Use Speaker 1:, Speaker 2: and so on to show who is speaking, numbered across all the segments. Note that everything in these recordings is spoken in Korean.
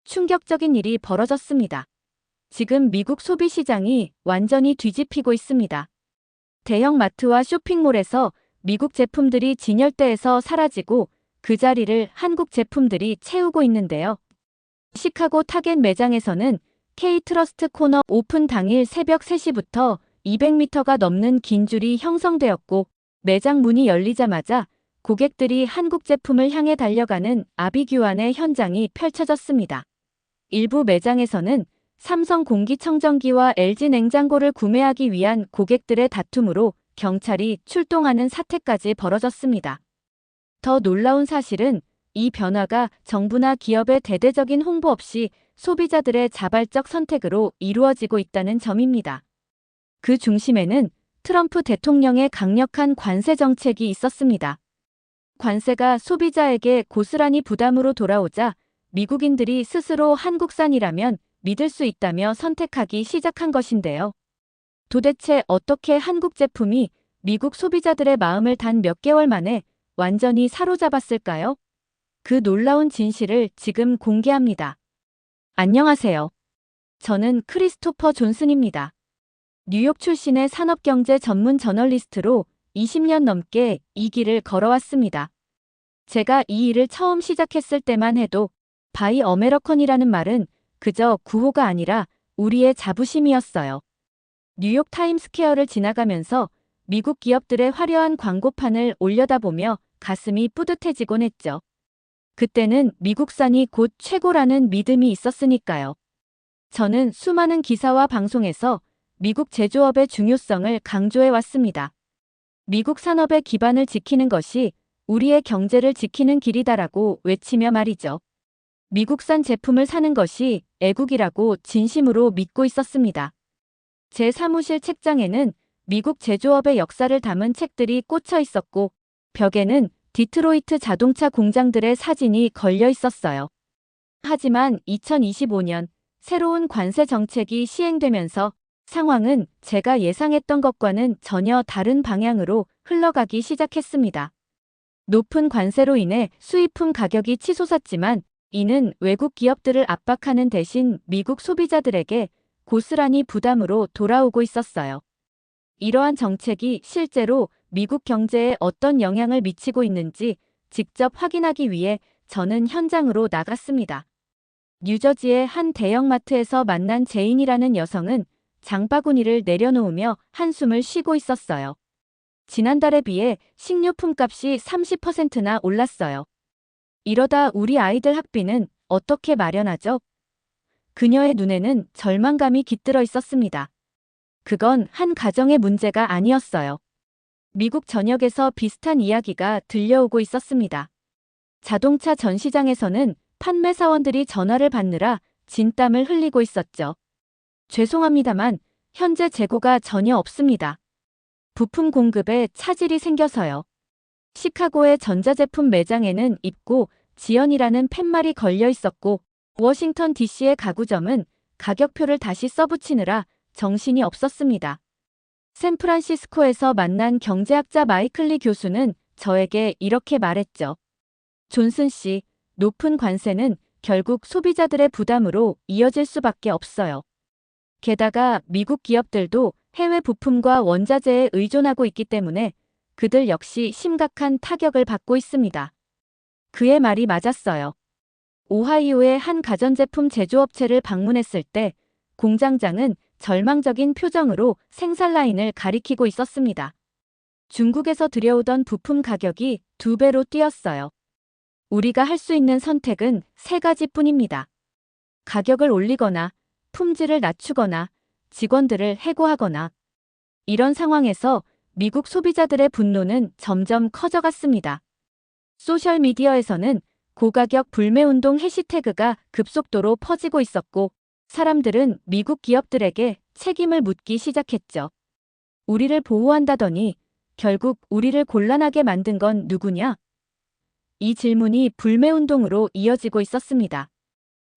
Speaker 1: 충격적인 일이 벌어졌습니다. 지금 미국 소비 시장이 완전히 뒤집히고 있습니다. 대형 마트와 쇼핑몰에서 미국 제품들이 진열대에서 사라지고 그 자리를 한국 제품들이 채우고 있는데요. 시카고 타겟 매장에서는 K-트러스트 코너 오픈 당일 새벽 3시부터 200m가 넘는 긴 줄이 형성되었고, 매장 문이 열리자마자 고객들이 한국 제품을 향해 달려가는 아비규환의 현장이 펼쳐졌습니다. 일부 매장에서는 삼성 공기청정기와 LG 냉장고를 구매하기 위한 고객들의 다툼으로 경찰이 출동하는 사태까지 벌어졌습니다. 더 놀라운 사실은 이 변화가 정부나 기업의 대대적인 홍보 없이 소비자들의 자발적 선택으로 이루어지고 있다는 점입니다. 그 중심에는 트럼프 대통령의 강력한 관세 정책이 있었습니다. 관세가 소비자에게 고스란히 부담으로 돌아오자 미국인들이 스스로 한국산이라면 믿을 수 있다며 선택하기 시작한 것인데요. 도대체 어떻게 한국 제품이 미국 소비자들의 마음을 단 몇 개월 만에 완전히 사로잡았을까요? 그 놀라운 진실을 지금 공개합니다. 안녕하세요. 저는 크리스토퍼 존슨입니다. 뉴욕 출신의 산업경제 전문 저널리스트로 20년 넘게 이 길을 걸어왔습니다. 제가 이 일을 처음 시작했을 때만 해도 바이 어메리컨이라는 말은 그저 구호가 아니라 우리의 자부심이었어요. 뉴욕 타임스퀘어를 지나가면서 미국 기업들의 화려한 광고판을 올려다보며 가슴이 뿌듯해지곤 했죠. 그때는 미국산이 곧 최고라는 믿음이 있었으니까요. 저는 수많은 기사와 방송에서 미국 제조업의 중요성을 강조해 왔습니다. 미국 산업의 기반을 지키는 것이 우리의 경제를 지키는 길이다라고 외치며 말이죠. 미국산 제품을 사는 것이 애국이라고 진심으로 믿고 있었습니다. 제 사무실 책장에는 미국 제조업의 역사를 담은 책들이 꽂혀 있었고, 벽에는 디트로이트 자동차 공장들의 사진이 걸려 있었어요. 하지만 2025년 새로운 관세 정책이 시행되면서 상황은 제가 예상했던 것과는 전혀 다른 방향으로 흘러가기 시작했습니다. 높은 관세로 인해 수입품 가격이 치솟았지만 이는 외국 기업들을 압박하는 대신 미국 소비자들에게 고스란히 부담으로 돌아오고 있었어요. 이러한 정책이 실제로 미국 경제에 어떤 영향을 미치고 있는지 직접 확인하기 위해 저는 현장으로 나갔습니다. 뉴저지의 한 대형마트에서 만난 제인이라는 여성은 장바구니를 내려놓으며 한숨을 쉬고 있었어요. 지난달에 비해 식료품 값이 30%나 올랐어요. 이러다 우리 아이들 학비는 어떻게 마련하죠? 그녀의 눈에는 절망감이 깃들어 있었습니다. 그건 한 가정의 문제가 아니었어요. 미국 전역에서 비슷한 이야기가 들려오고 있었습니다. 자동차 전시장에서는 판매 사원들이 전화를 받느라 진땀을 흘리고 있었죠. 죄송합니다만 현재 재고가 전혀 없습니다. 부품 공급에 차질이 생겨서요. 시카고의 전자제품 매장에는 입고 지연이라는 팻말이 걸려 있었고, 워싱턴 DC의 가구점은 가격표를 다시 써붙이느라 정신이 없었습니다. 샌프란시스코에서 만난 경제학자 마이클리 교수는 저에게 이렇게 말했죠. 존슨 씨, 높은 관세는 결국 소비자들의 부담으로 이어질 수밖에 없어요. 게다가 미국 기업들도 해외 부품과 원자재에 의존하고 있기 때문에 그들 역시 심각한 타격을 받고 있습니다. 그의 말이 맞았어요. 오하이오의 한 가전제품 제조업체를 방문했을 때 공장장은 절망적인 표정으로 생산 라인을 가리키고 있었습니다. 중국에서 들여오던 부품 가격이 2배로 뛰었어요. 우리가 할 수 있는 선택은 3가지뿐입니다. 가격을 올리거나 품질을 낮추거나 직원들을 해고하거나. 이런 상황에서 미국 소비자들의 분노는 점점 커져갔습니다. 소셜미디어에서는 고가격 불매운동 해시태그가 급속도로 퍼지고 있었고, 사람들은 미국 기업들에게 책임을 묻기 시작했죠. 우리를 보호한다더니 결국 우리를 곤란하게 만든 건 누구냐? 이 질문이 불매운동으로 이어지고 있었습니다.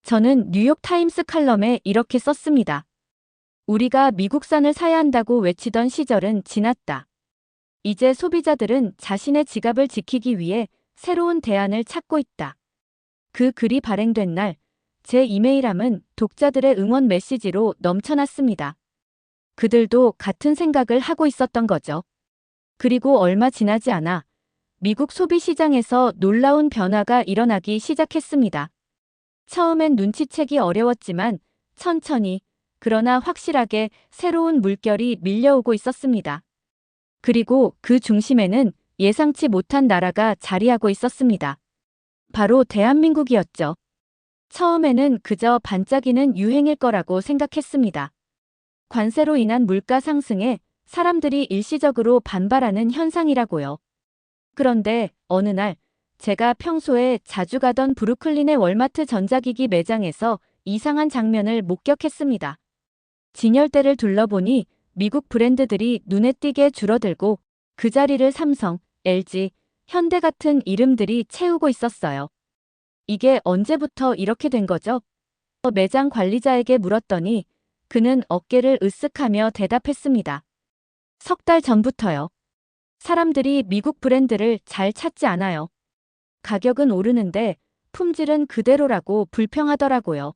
Speaker 1: 저는 뉴욕 타임스 칼럼에 이렇게 썼습니다. 우리가 미국산을 사야 한다고 외치던 시절은 지났다. 이제 소비자들은 자신의 지갑을 지키기 위해 새로운 대안을 찾고 있다. 그 글이 발행된 날, 제 이메일함은 독자들의 응원 메시지로 넘쳐났습니다. 그들도 같은 생각을 하고 있었던 거죠. 그리고 얼마 지나지 않아 미국 소비 시장에서 놀라운 변화가 일어나기 시작했습니다. 처음엔 눈치채기 어려웠지만 천천히, 그러나 확실하게 새로운 물결이 밀려오고 있었습니다. 그리고 그 중심에는 예상치 못한 나라가 자리하고 있었습니다. 바로 대한민국이었죠. 처음에는 그저 반짝이는 유행일 거라고 생각했습니다. 관세로 인한 물가 상승에 사람들이 일시적으로 반발하는 현상이라고요. 그런데 어느 날 제가 평소에 자주 가던 브루클린의 월마트 전자기기 매장에서 이상한 장면을 목격했습니다. 진열대를 둘러보니 미국 브랜드들이 눈에 띄게 줄어들고 그 자리를 삼성, LG, 현대 같은 이름들이 채우고 있었어요. 이게 언제부터 이렇게 된 거죠? 매장 관리자에게 물었더니 그는 어깨를 으쓱하며 대답했습니다. 석 달 전부터요. 사람들이 미국 브랜드를 잘 찾지 않아요. 가격은 오르는데 품질은 그대로라고 불평하더라고요.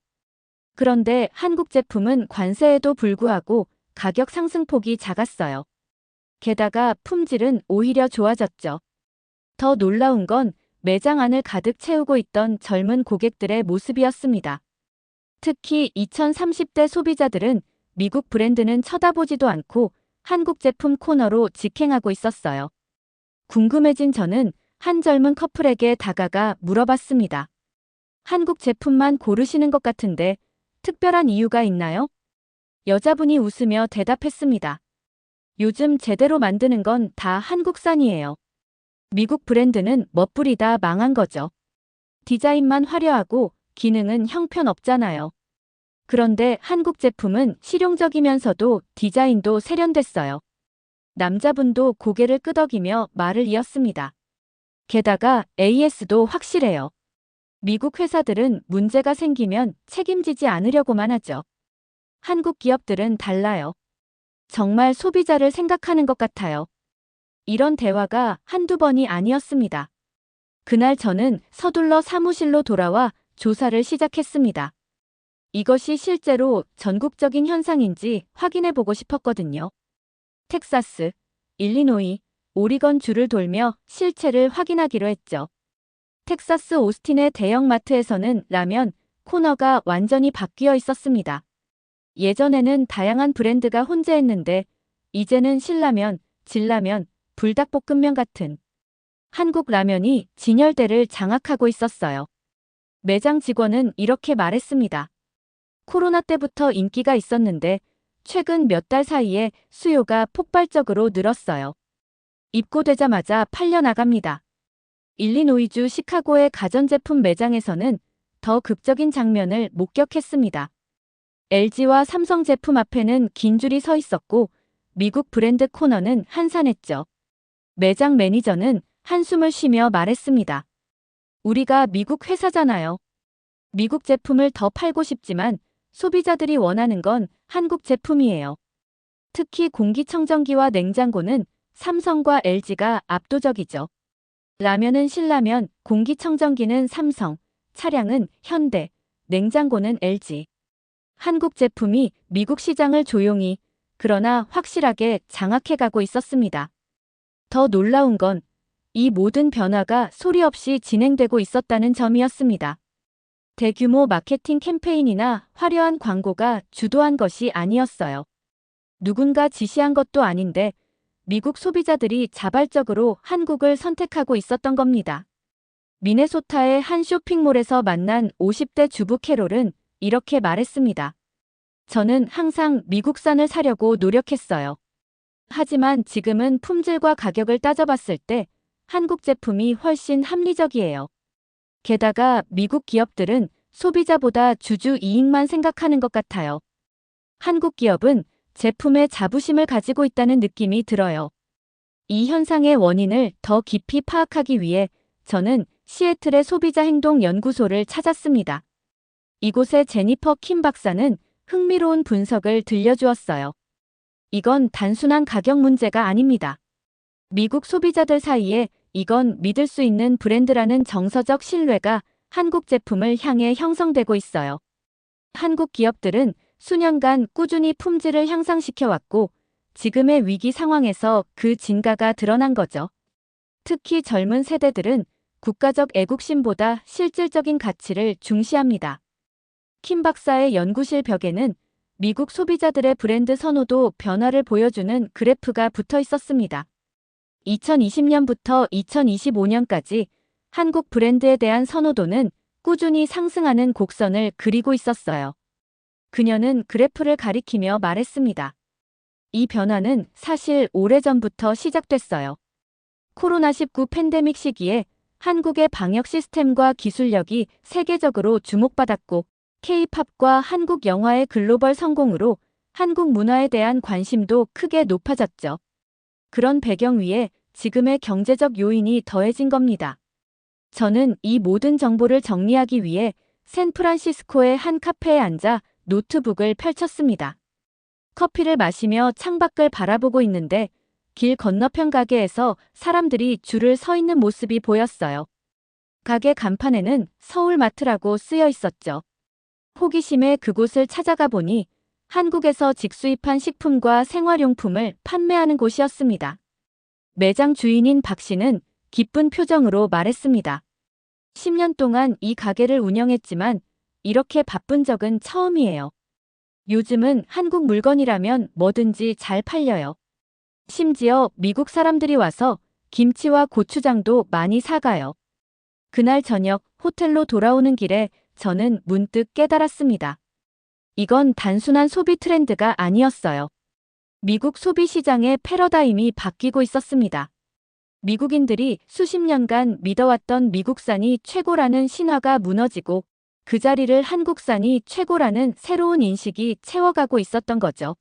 Speaker 1: 그런데 한국 제품은 관세에도 불구하고 가격 상승폭이 작았어요. 게다가 품질은 오히려 좋아졌죠. 더 놀라운 건 매장 안을 가득 채우고 있던 젊은 고객들의 모습이었습니다. 특히 2030대 소비자들은 미국 브랜드는 쳐다보지도 않고 한국 제품 코너로 직행하고 있었어요. 궁금해진 저는 한 젊은 커플에게 다가가 물어봤습니다. 한국 제품만 고르시는 것 같은데 특별한 이유가 있나요? 여자분이 웃으며 대답했습니다. 요즘 제대로 만드는 건 다 한국산이에요. 미국 브랜드는 멋부리다 망한 거죠. 디자인만 화려하고 기능은 형편없잖아요. 그런데 한국 제품은 실용적이면서도 디자인도 세련됐어요. 남자분도 고개를 끄덕이며 말을 이었습니다. 게다가 AS도 확실해요. 미국 회사들은 문제가 생기면 책임지지 않으려고만 하죠. 한국 기업들은 달라요. 정말 소비자를 생각하는 것 같아요. 이런 대화가 한두 번이 아니었습니다. 그날 저는 서둘러 사무실로 돌아와 조사를 시작했습니다. 이것이 실제로 전국적인 현상인지 확인해 보고 싶었거든요. 텍사스, 일리노이, 오리건 주를 돌며 실체를 확인하기로 했죠. 텍사스 오스틴의 대형마트에서는 라면 코너가 완전히 바뀌어 있었습니다. 예전에는 다양한 브랜드가 혼재했는데 이제는 신라면, 진라면, 불닭볶음면 같은 한국 라면이 진열대를 장악하고 있었어요. 매장 직원은 이렇게 말했습니다. 코로나 때부터 인기가 있었는데 최근 몇 달 사이에 수요가 폭발적으로 늘었어요. 입고되자마자 팔려나갑니다. 일리노이주 시카고의 가전제품 매장에서는 더 극적인 장면을 목격했습니다. LG와 삼성 제품 앞에는 긴 줄이 서 있었고 미국 브랜드 코너는 한산했죠. 매장 매니저는 한숨을 쉬며 말했습니다. 우리가 미국 회사잖아요. 미국 제품을 더 팔고 싶지만 소비자들이 원하는 건 한국 제품이에요. 특히 공기청정기와 냉장고는 삼성과 LG가 압도적이죠. 라면은 신라면, 공기청정기는 삼성, 차량은 현대, 냉장고는 LG. 한국 제품이 미국 시장을 조용히, 그러나 확실하게 장악해가고 있었습니다. 더 놀라운 건 이 모든 변화가 소리 없이 진행되고 있었다는 점이었습니다. 대규모 마케팅 캠페인이나 화려한 광고가 주도한 것이 아니었어요. 누군가 지시한 것도 아닌데 미국 소비자들이 자발적으로 한국을 선택하고 있었던 겁니다. 미네소타의 한 쇼핑몰에서 만난 50대 주부 캐롤은 이렇게 말했습니다. 저는 항상 미국산을 사려고 노력했어요. 하지만 지금은 품질과 가격을 따져봤을 때 한국 제품이 훨씬 합리적이에요. 게다가 미국 기업들은 소비자보다 주주 이익만 생각하는 것 같아요. 한국 기업은 제품에 자부심을 가지고 있다는 느낌이 들어요. 이 현상의 원인을 더 깊이 파악하기 위해 저는 시애틀의 소비자 행동 연구소를 찾았습니다. 이곳의 제니퍼 킴 박사는 흥미로운 분석을 들려주었어요. 이건 단순한 가격 문제가 아닙니다. 미국 소비자들 사이에 이건 믿을 수 있는 브랜드라는 정서적 신뢰가 한국 제품을 향해 형성되고 있어요. 한국 기업들은 수년간 꾸준히 품질을 향상시켜왔고 지금의 위기 상황에서 그 진가가 드러난 거죠. 특히 젊은 세대들은 국가적 애국심보다 실질적인 가치를 중시합니다. 킴 박사의 연구실 벽에는 미국 소비자들의 브랜드 선호도 변화를 보여주는 그래프가 붙어 있었습니다. 2020년부터 2025년까지 한국 브랜드에 대한 선호도는 꾸준히 상승하는 곡선을 그리고 있었어요. 그녀는 그래프를 가리키며 말했습니다. 이 변화는 사실 오래전부터 시작됐어요. 코로나19 팬데믹 시기에 한국의 방역 시스템과 기술력이 세계적으로 주목받았고 K-팝과 한국 영화의 글로벌 성공으로 한국 문화에 대한 관심도 크게 높아졌죠. 그런 배경 위에 지금의 경제적 요인이 더해진 겁니다. 저는 이 모든 정보를 정리하기 위해 샌프란시스코의 한 카페에 앉아 노트북을 펼쳤습니다. 커피를 마시며 창밖을 바라보고 있는데 길 건너편 가게에서 사람들이 줄을 서 있는 모습이 보였어요. 가게 간판에는 서울마트라고 쓰여 있었죠. 호기심에 그곳을 찾아가 보니 한국에서 직수입한 식품과 생활용품을 판매하는 곳이었습니다. 매장 주인인 박 씨는 기쁜 표정으로 말했습니다. 10년 동안 이 가게를 운영했지만 이렇게 바쁜 적은 처음이에요. 요즘은 한국 물건이라면 뭐든지 잘 팔려요. 심지어 미국 사람들이 와서 김치와 고추장도 많이 사가요. 그날 저녁 호텔로 돌아오는 길에 저는 문득 깨달았습니다. 이건 단순한 소비 트렌드가 아니었어요. 미국 소비 시장의 패러다임이 바뀌고 있었습니다. 미국인들이 수십 년간 믿어왔던 미국산이 최고라는 신화가 무너지고 그 자리를 한국산이 최고라는 새로운 인식이 채워가고 있었던 거죠.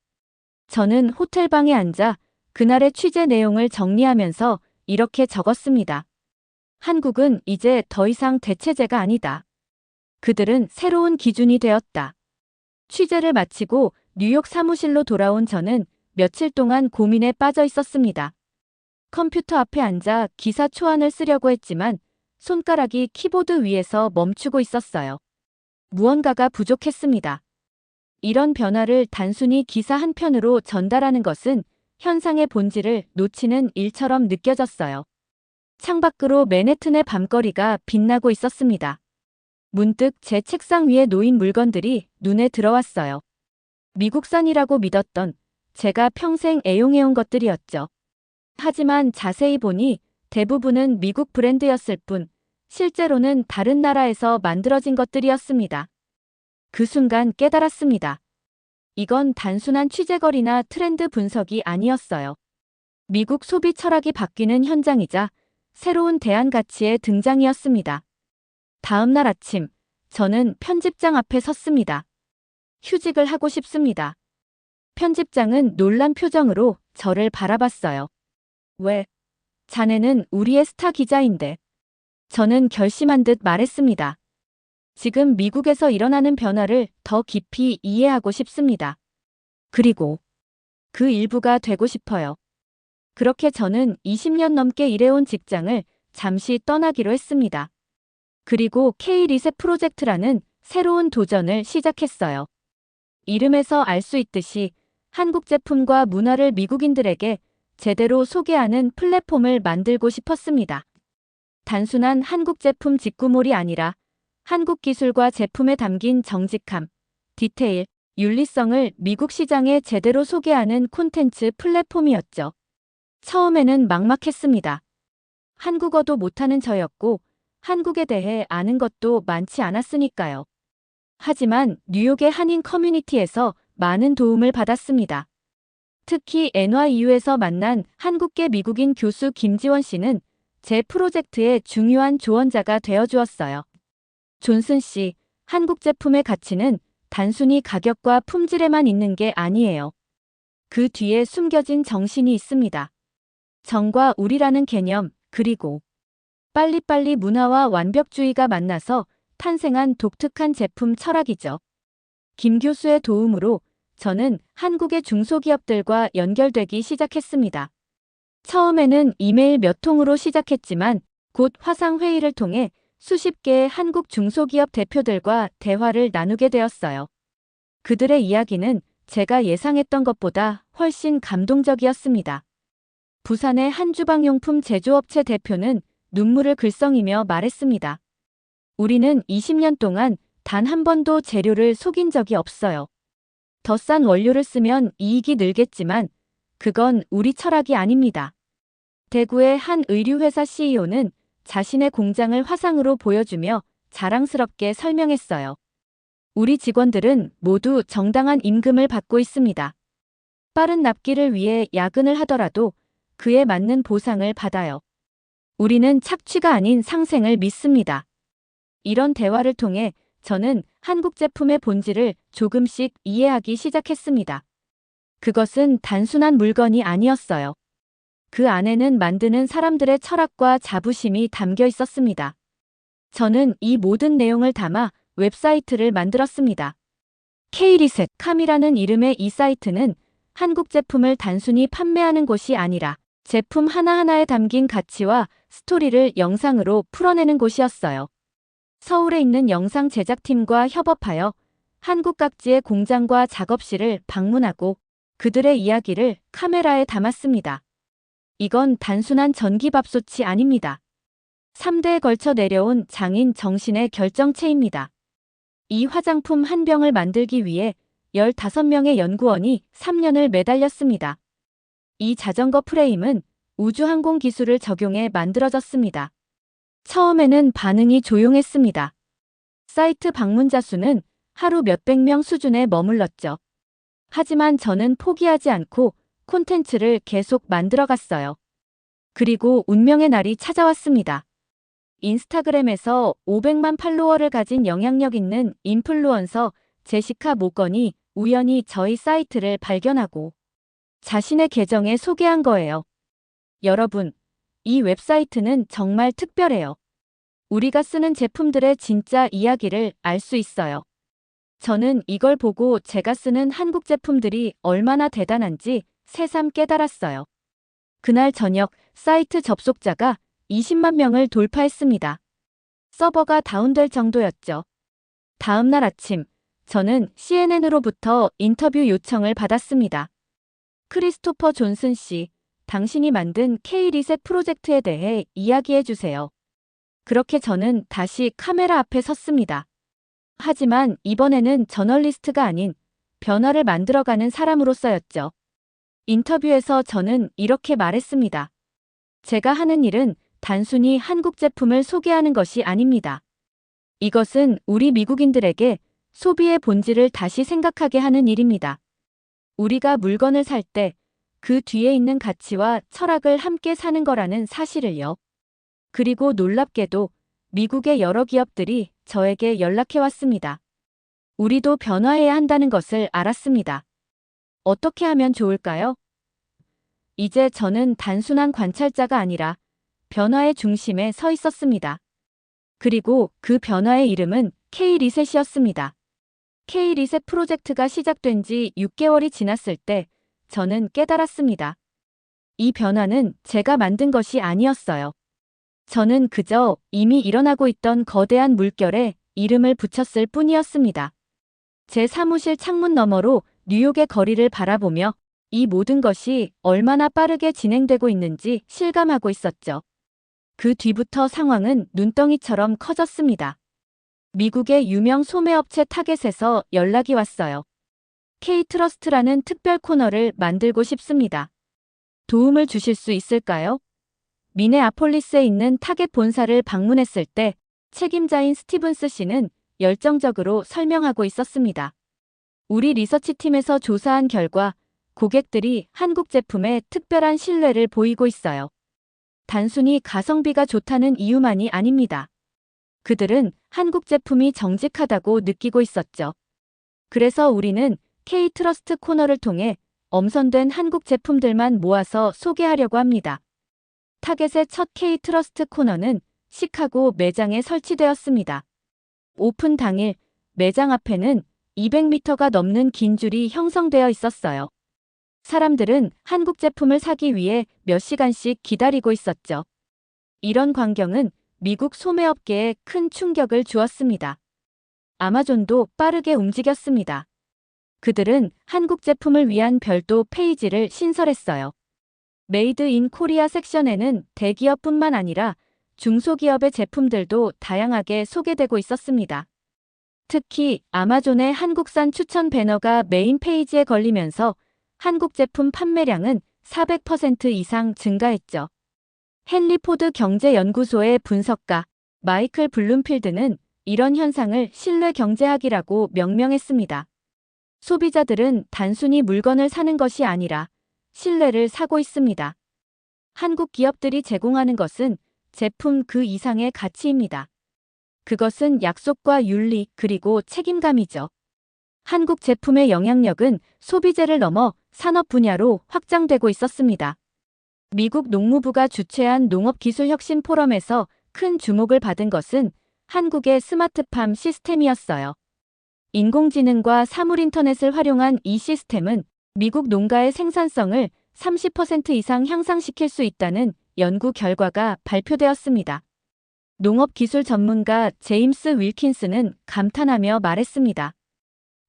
Speaker 1: 저는 호텔방에 앉아 그날의 취재 내용을 정리하면서 이렇게 적었습니다. 한국은 이제 더 이상 대체제가 아니다. 그들은 새로운 기준이 되었다. 취재를 마치고 뉴욕 사무실로 돌아온 저는 며칠 동안 고민에 빠져 있었습니다. 컴퓨터 앞에 앉아 기사 초안을 쓰려고 했지만 손가락이 키보드 위에서 멈추고 있었어요. 무언가가 부족했습니다. 이런 변화를 단순히 기사 한 편으로 전달하는 것은 현상의 본질을 놓치는 일처럼 느껴졌어요. 창밖으로 맨해튼의 밤거리가 빛나고 있었습니다. 문득 제 책상 위에 놓인 물건들이 눈에 들어왔어요. 미국산이라고 믿었던 제가 평생 애용해온 것들이었죠. 하지만 자세히 보니 대부분은 미국 브랜드였을 뿐 실제로는 다른 나라에서 만들어진 것들이었습니다. 그 순간 깨달았습니다. 이건 단순한 취재거리나 트렌드 분석이 아니었어요. 미국 소비 철학이 바뀌는 현장이자 새로운 대안 가치의 등장이었습니다. 다음 날 아침, 저는 편집장 앞에 섰습니다. 휴직을 하고 싶습니다. 편집장은 놀란 표정으로 저를 바라봤어요. 왜? 자네는 우리의 스타 기자인데. 저는 결심한 듯 말했습니다. 지금 미국에서 일어나는 변화를 더 깊이 이해하고 싶습니다. 그리고 그 일부가 되고 싶어요. 그렇게 저는 20년 넘게 일해온 직장을 잠시 떠나기로 했습니다. 그리고 K-리셋 프로젝트라는 새로운 도전을 시작했어요. 이름에서 알 수 있듯이 한국 제품과 문화를 미국인들에게 제대로 소개하는 플랫폼을 만들고 싶었습니다. 단순한 한국 제품 직구몰이 아니라 한국 기술과 제품에 담긴 정직함, 디테일, 윤리성을 미국 시장에 제대로 소개하는 콘텐츠 플랫폼이었죠. 처음에는 막막했습니다. 한국어도 못하는 저였고 한국에 대해 아는 것도 많지 않았으니까요. 하지만 뉴욕의 한인 커뮤니티에서 많은 도움을 받았습니다. 특히 NYU에서 만난 한국계 미국인 교수 김지원 씨는 제 프로젝트의 중요한 조언자가 되어주었어요. 존슨 씨, 한국 제품의 가치는 단순히 가격과 품질에만 있는 게 아니에요. 그 뒤에 숨겨진 정신이 있습니다. 정과 우리라는 개념, 그리고 빨리빨리 문화와 완벽주의가 만나서 탄생한 독특한 제품 철학이죠. 김 교수의 도움으로 저는 한국의 중소기업들과 연결되기 시작했습니다. 처음에는 이메일 몇 통으로 시작했지만 곧 화상회의를 통해 수십 개의 한국 중소기업 대표들과 대화를 나누게 되었어요. 그들의 이야기는 제가 예상했던 것보다 훨씬 감동적이었습니다. 부산의 한 주방용품 제조업체 대표는 눈물을 글썽이며 말했습니다. 우리는 20년 동안 단 한 번도 재료를 속인 적이 없어요. 더 싼 원료를 쓰면 이익이 늘겠지만 그건 우리 철학이 아닙니다. 대구의 한 의류회사 CEO는 자신의 공장을 화상으로 보여주며 자랑스럽게 설명했어요. 우리 직원들은 모두 정당한 임금을 받고 있습니다. 빠른 납기를 위해 야근을 하더라도 그에 맞는 보상을 받아요. 우리는 착취가 아닌 상생을 믿습니다. 이런 대화를 통해 저는 한국 제품의 본질을 조금씩 이해하기 시작했습니다. 그것은 단순한 물건이 아니었어요. 그 안에는 만드는 사람들의 철학과 자부심이 담겨 있었습니다. 저는 이 모든 내용을 담아 웹사이트를 만들었습니다. K리셋 캄이라는 이름의 이 사이트는 한국 제품을 단순히 판매하는 곳이 아니라 제품 하나하나에 담긴 가치와 스토리를 영상으로 풀어내는 곳이었어요. 서울에 있는 영상 제작팀과 협업하여 한국 각지의 공장과 작업실을 방문하고 그들의 이야기를 카메라에 담았습니다. 이건 단순한 전기밥솥이 아닙니다. 3대에 걸쳐 내려온 장인 정신의 결정체입니다. 이 화장품 한 병을 만들기 위해 15명의 연구원이 3년을 매달렸습니다. 이 자전거 프레임은 우주항공 기술을 적용해 만들어졌습니다. 처음에는 반응이 조용했습니다. 사이트 방문자 수는 하루 몇백 명 수준에 머물렀죠. 하지만 저는 포기하지 않고 콘텐츠를 계속 만들어갔어요. 그리고 운명의 날이 찾아왔습니다. 인스타그램에서 500만 팔로워를 가진 영향력 있는 인플루언서 제시카 모건이 우연히 저희 사이트를 발견하고 자신의 계정에 소개한 거예요. 여러분, 이 웹사이트는 정말 특별해요. 우리가 쓰는 제품들의 진짜 이야기를 알 수 있어요. 저는 이걸 보고 제가 쓰는 한국 제품들이 얼마나 대단한지 새삼 깨달았어요. 그날 저녁 사이트 접속자가 20만 명을 돌파했습니다. 서버가 다운될 정도였죠. 다음 날 아침, 저는 CNN으로부터 인터뷰 요청을 받았습니다. 크리스토퍼 존슨 씨, 당신이 만든 K리셋 프로젝트에 대해 이야기해 주세요. 그렇게 저는 다시 카메라 앞에 섰습니다. 하지만 이번에는 저널리스트가 아닌 변화를 만들어가는 사람으로서였죠. 인터뷰에서 저는 이렇게 말했습니다. 제가 하는 일은 단순히 한국 제품을 소개하는 것이 아닙니다. 이것은 우리 미국인들에게 소비의 본질을 다시 생각하게 하는 일입니다. 우리가 물건을 살 때 그 뒤에 있는 가치와 철학을 함께 사는 거라는 사실을요. 그리고 놀랍게도 미국의 여러 기업들이 저에게 연락해 왔습니다. 우리도 변화해야 한다는 것을 알았습니다. 어떻게 하면 좋을까요? 이제 저는 단순한 관찰자가 아니라 변화의 중심에 서 있었습니다. 그리고 그 변화의 이름은 K리셋이었습니다. K리셋 프로젝트가 시작된 지 6개월이 지났을 때 저는 깨달았습니다. 이 변화는 제가 만든 것이 아니었어요. 저는 그저 이미 일어나고 있던 거대한 물결에 이름을 붙였을 뿐이었습니다. 제 사무실 창문 너머로 뉴욕의 거리를 바라보며 이 모든 것이 얼마나 빠르게 진행되고 있는지 실감하고 있었죠. 그 뒤부터 상황은 눈덩이처럼 커졌습니다. 미국의 유명 소매업체 타겟에서 연락이 왔어요. K트러스트라는 특별 코너를 만들고 싶습니다. 도움을 주실 수 있을까요? 미네아폴리스에 있는 타겟 본사를 방문했을 때 책임자인 스티븐스 씨는 열정적으로 설명하고 있었습니다. 우리 리서치팀에서 조사한 결과 고객들이 한국 제품에 특별한 신뢰를 보이고 있어요. 단순히 가성비가 좋다는 이유만이 아닙니다. 그들은 한국 제품이 정직하다고 느끼고 있었죠. 그래서 우리는 K트러스트 코너를 통해 엄선된 한국 제품들만 모아서 소개하려고 합니다. 타겟의 첫 K트러스트 코너는 시카고 매장에 설치되었습니다. 오픈 당일 매장 앞에는 200m가 넘는 긴 줄이 형성되어 있었어요. 사람들은 한국 제품을 사기 위해 몇 시간씩 기다리고 있었죠. 이런 광경은 미국 소매업계에 큰 충격을 주었습니다. 아마존도 빠르게 움직였습니다. 그들은 한국 제품을 위한 별도 페이지를 신설했어요. 메이드 인 코리아 섹션에는 대기업뿐만 아니라 중소기업의 제품들도 다양하게 소개되고 있었습니다. 특히 아마존의 한국산 추천 배너가 메인 페이지에 걸리면서 한국 제품 판매량은 400% 이상 증가했죠. 헨리 포드 경제연구소의 분석가 마이클 블룸필드는 이런 현상을 신뢰 경제학이라고 명명했습니다. 소비자들은 단순히 물건을 사는 것이 아니라 신뢰를 사고 있습니다. 한국 기업들이 제공하는 것은 제품 그 이상의 가치입니다. 그것은 약속과 윤리 그리고 책임감이죠. 한국 제품의 영향력은 소비재를 넘어 산업 분야로 확장되고 있었습니다. 미국 농무부가 주최한 농업기술혁신 포럼에서 큰 주목을 받은 것은 한국의 스마트팜 시스템이었어요. 인공지능과 사물인터넷을 활용한 이 시스템은 미국 농가의 생산성을 30% 이상 향상시킬 수 있다는 연구 결과가 발표되었습니다. 농업기술 전문가 제임스 윌킨스는 감탄하며 말했습니다.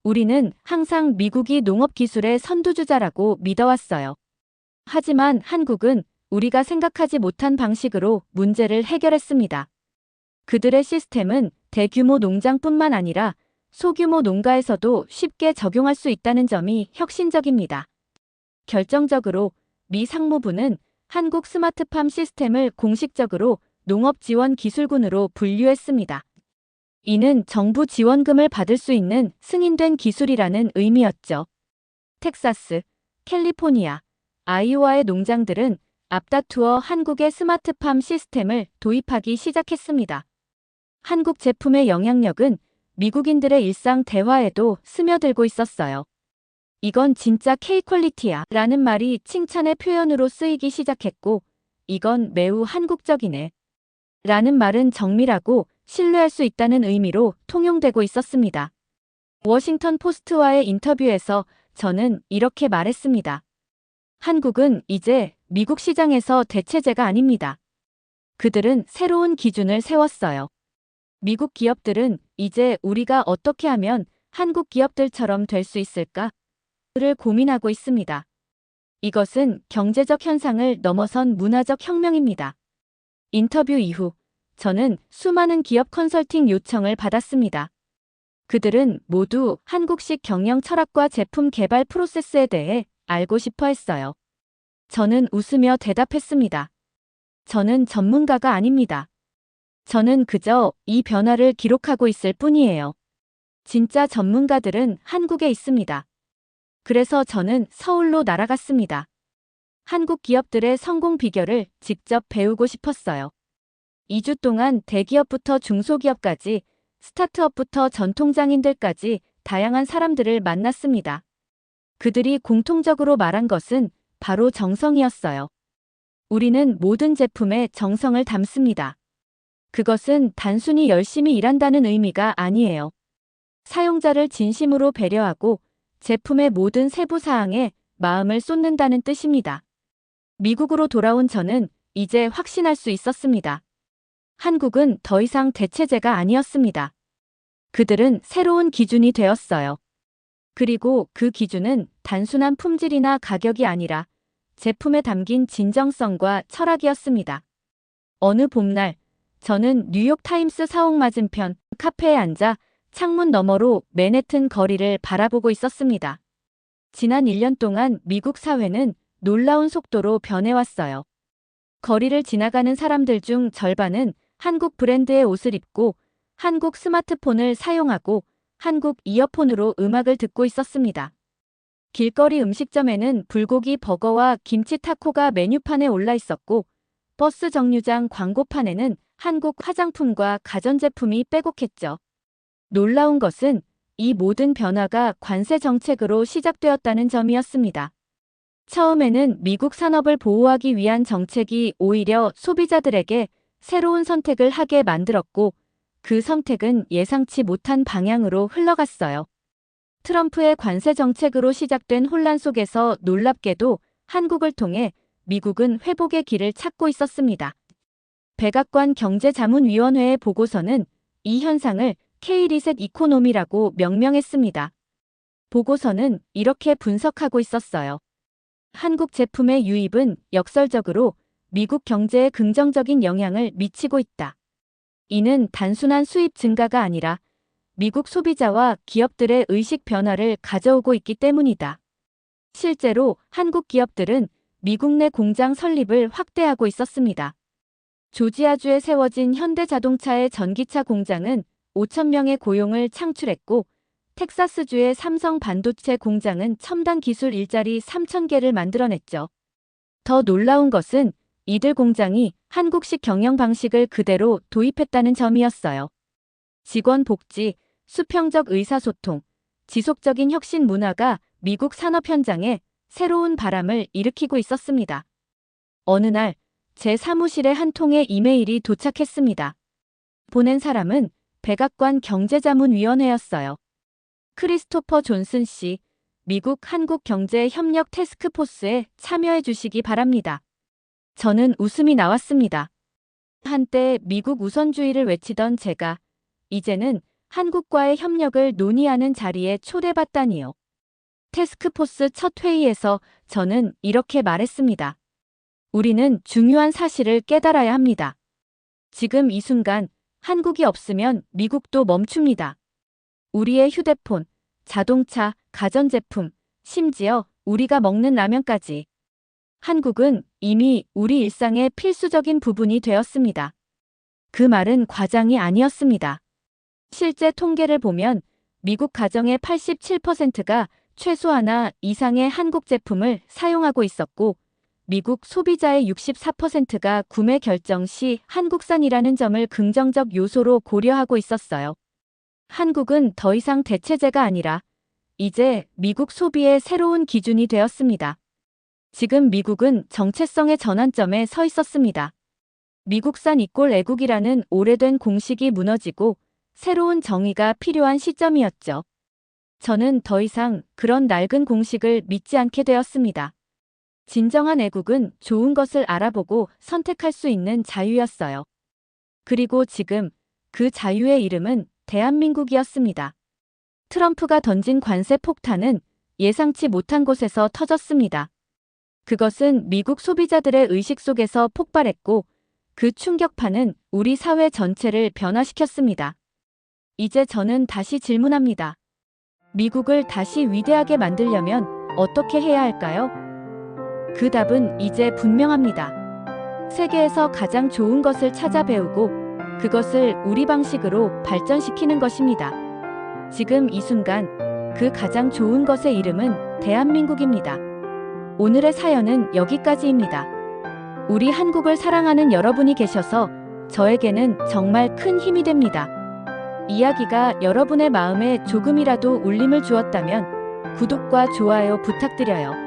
Speaker 1: 우리는 항상 미국이 농업기술의 선두주자라고 믿어왔어요. 하지만 한국은 우리가 생각하지 못한 방식으로 문제를 해결했습니다. 그들의 시스템은 대규모 농장뿐만 아니라 소규모 농가에서도 쉽게 적용할 수 있다는 점이 혁신적입니다. 결정적으로 미 상무부는 한국 스마트팜 시스템을 공식적으로 농업지원기술군으로 분류했습니다. 이는 정부 지원금을 받을 수 있는 승인된 기술이라는 의미였죠. 텍사스, 캘리포니아, 아이오와의 농장들은 앞다투어 한국의 스마트팜 시스템을 도입하기 시작했습니다. 한국 제품의 영향력은 미국인들의 일상 대화에도 스며들고 있었어요. 이건 진짜 K-퀄리티야 라는 말이 칭찬의 표현으로 쓰이기 시작했고, 이건 매우 한국적이네 라는 말은 정밀하고 신뢰할 수 있다는 의미로 통용되고 있었습니다. 워싱턴 포스트와의 인터뷰에서 저는 이렇게 말했습니다. 한국은 이제 미국 시장에서 대체제가 아닙니다. 그들은 새로운 기준을 세웠어요. 미국 기업들은 이제 우리가 어떻게 하면 한국 기업들처럼 될 수 있을까? 를 고민하고 있습니다. 이것은 경제적 현상을 넘어선 문화적 혁명입니다. 인터뷰 이후 저는 수많은 기업 컨설팅 요청을 받았습니다. 그들은 모두 한국식 경영 철학과 제품 개발 프로세스에 대해 알고 싶어 했어요. 저는 웃으며 대답했습니다. 저는 전문가가 아닙니다. 저는 그저 이 변화를 기록하고 있을 뿐이에요. 진짜 전문가들은 한국에 있습니다. 그래서 저는 서울로 날아갔습니다. 한국 기업들의 성공 비결을 직접 배우고 싶었어요. 2주 동안 대기업부터 중소기업까지, 스타트업부터 전통장인들까지 다양한 사람들을 만났습니다. 그들이 공통적으로 말한 것은 바로 정성이었어요. 우리는 모든 제품에 정성을 담습니다. 그것은 단순히 열심히 일한다는 의미가 아니에요. 사용자를 진심으로 배려하고 제품의 모든 세부 사항에 마음을 쏟는다는 뜻입니다. 미국으로 돌아온 저는 이제 확신할 수 있었습니다. 한국은 더 이상 대체제가 아니었습니다. 그들은 새로운 기준이 되었어요. 그리고 그 기준은 단순한 품질이나 가격이 아니라 제품에 담긴 진정성과 철학이었습니다. 어느 봄날, 저는 뉴욕타임스 사옥 맞은편 카페에 앉아 창문 너머로 맨해튼 거리를 바라보고 있었습니다. 지난 1년 동안 미국 사회는 놀라운 속도로 변해왔어요. 거리를 지나가는 사람들 중 절반은 한국 브랜드의 옷을 입고 한국 스마트폰을 사용하고 한국 이어폰으로 음악을 듣고 있었습니다. 길거리 음식점에는 불고기 버거와 김치 타코가 메뉴판에 올라 있었고, 버스 정류장 광고판에는 한국 화장품과 가전제품이 빼곡했죠. 놀라운 것은 이 모든 변화가 관세 정책으로 시작되었다는 점이었습니다. 처음에는 미국 산업을 보호하기 위한 정책이 오히려 소비자들에게 새로운 선택을 하게 만들었고, 그 선택은 예상치 못한 방향으로 흘러갔어요. 트럼프의 관세 정책으로 시작된 혼란 속에서 놀랍게도 한국을 통해 미국은 회복의 길을 찾고 있었습니다. 백악관 경제자문위원회의 보고서는 이 현상을 K-리셋 이코노미라고 명명했습니다. 보고서는 이렇게 분석하고 있었어요. 한국 제품의 유입은 역설적으로 미국 경제에 긍정적인 영향을 미치고 있다. 이는 단순한 수입 증가가 아니라 미국 소비자와 기업들의 의식 변화를 가져오고 있기 때문이다. 실제로 한국 기업들은 미국 내 공장 설립을 확대하고 있었습니다. 조지아주에 세워진 현대자동차의 전기차 공장은 5,000명의 고용을 창출했고, 텍사스주의 삼성 반도체 공장은 첨단 기술 일자리 3,000개를 만들어냈죠. 더 놀라운 것은 이들 공장이 한국식 경영 방식을 그대로 도입했다는 점이었어요. 직원 복지, 수평적 의사소통, 지속적인 혁신 문화가 미국 산업 현장에 새로운 바람을 일으키고 있었습니다. 어느 날, 제 사무실에 한 통의 이메일이 도착했습니다. 보낸 사람은 백악관 경제자문위원회였어요. 크리스토퍼 존슨 씨, 미국 한국경제협력 태스크포스에 참여해 주시기 바랍니다. 저는 웃음이 나왔습니다. 한때 미국 우선주의를 외치던 제가 이제는 한국과의 협력을 논의하는 자리에 초대받다니요. 태스크포스 첫 회의에서 저는 이렇게 말했습니다. 우리는 중요한 사실을 깨달아야 합니다. 지금 이 순간 한국이 없으면 미국도 멈춥니다. 우리의 휴대폰, 자동차, 가전제품, 심지어 우리가 먹는 라면까지. 한국은 이미 우리 일상의 필수적인 부분이 되었습니다. 그 말은 과장이 아니었습니다. 실제 통계를 보면 미국 가정의 87%가 최소 하나 이상의 한국 제품을 사용하고 있었고, 미국 소비자의 64%가 구매 결정 시 한국산이라는 점을 긍정적 요소로 고려하고 있었어요. 한국은 더 이상 대체제가 아니라 이제 미국 소비의 새로운 기준이 되었습니다. 지금 미국은 정체성의 전환점에 서 있었습니다. 미국산 이꼴 애국이라는 오래된 공식이 무너지고 새로운 정의가 필요한 시점이었죠. 저는 더 이상 그런 낡은 공식을 믿지 않게 되었습니다. 진정한 애국은 좋은 것을 알아보고 선택할 수 있는 자유였어요. 그리고 지금 그 자유의 이름은 대한민국이었습니다. 트럼프가 던진 관세 폭탄은 예상치 못한 곳에서 터졌습니다. 그것은 미국 소비자들의 의식 속에서 폭발했고, 그 충격파는 우리 사회 전체를 변화시켰습니다. 이제 저는 다시 질문합니다. 미국을 다시 위대하게 만들려면 어떻게 해야 할까요? 그 답은 이제 분명합니다. 세계에서 가장 좋은 것을 찾아 배우고 그것을 우리 방식으로 발전시키는 것입니다. 지금 이 순간 그 가장 좋은 것의 이름은 대한민국입니다. 오늘의 사연은 여기까지입니다. 우리 한국을 사랑하는 여러분이 계셔서 저에게는 정말 큰 힘이 됩니다. 이야기가 여러분의 마음에 조금이라도 울림을 주었다면 구독과 좋아요 부탁드려요.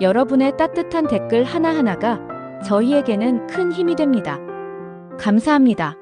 Speaker 1: 여러분의 따뜻한 댓글 하나하나가 저희에게는 큰 힘이 됩니다. 감사합니다.